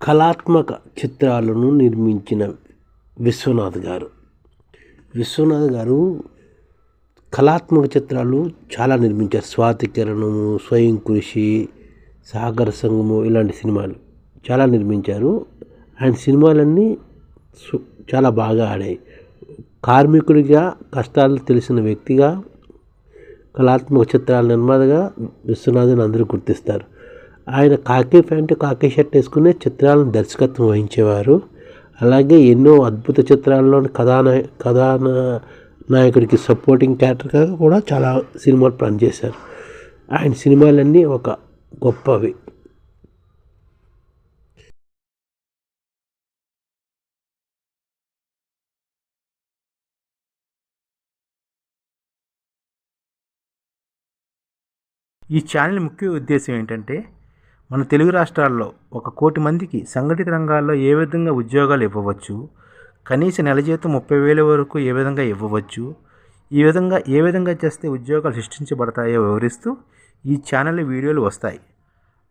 కళాత్మక చిత్రాలను నిర్మించిన విశ్వనాథ్ గారు కళాత్మక చిత్రాలు చాలా నిర్మించారు. స్వాతి కిరణము, స్వయం కృషి, సాగర సంగము ఇలాంటి సినిమాలు చాలా నిర్మించారు. ఆయన సినిమాలన్నీ చాలా బాగా ఆడాయి. కార్మికుడిగా కష్టాలు తెలిసిన వ్యక్తిగా కళాత్మక చిత్రాల నిర్మాతగా విశ్వనాథ్ని అందరూ గుర్తిస్తారు. ఆయన కాకి ప్యాంటు కాకి షర్ట్ వేసుకునే చిత్రాలను దర్శకత్వం వహించేవారు. అలాగే ఎన్నో అద్భుత చిత్రాల్లో కథానాయకుడికి సపోర్టింగ్ క్యారెక్టర్గా కూడా చాలా సినిమాలు పనిచేశారు. ఆయన సినిమాలన్నీ ఒక గొప్పవి. ఈ ఛానల్ ముఖ్య ఉద్దేశం ఏంటంటే మన తెలుగు రాష్ట్రాల్లో 1 కోటి మందికి సంఘటిత రంగాల్లో ఏ విధంగా ఉద్యోగాలు ఇవ్వవచ్చు, కనీస నెల జీతం 30,000 వరకు ఏ విధంగా ఇవ్వవచ్చు, ఏ విధంగా చేస్తే ఉద్యోగాలు సృష్టించబడతాయో వివరిస్తూ ఈ ఛానల్ వీడియోలు వస్తాయి.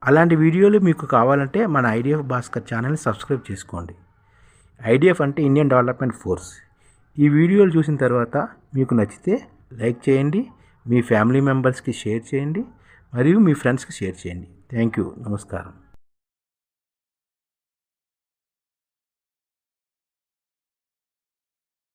అలాంటి వీడియోలు మీకు కావాలంటే మన ఐడిఎఫ్ భాస్కర్ ఛానల్ని సబ్స్క్రైబ్ చేసుకోండి. ఐడిఎఫ్ అంటే ఇండియన్ డెవలప్మెంట్ ఫోర్స్. ఈ వీడియోలు చూసిన తర్వాత మీకు నచ్చితే లైక్ చేయండి, మీ ఫ్యామిలీ మెంబర్స్కి షేర్ చేయండి, మరియు మీ ఫ్రెండ్స్కి షేర్ చేయండి. Thank you. నమస్కారం.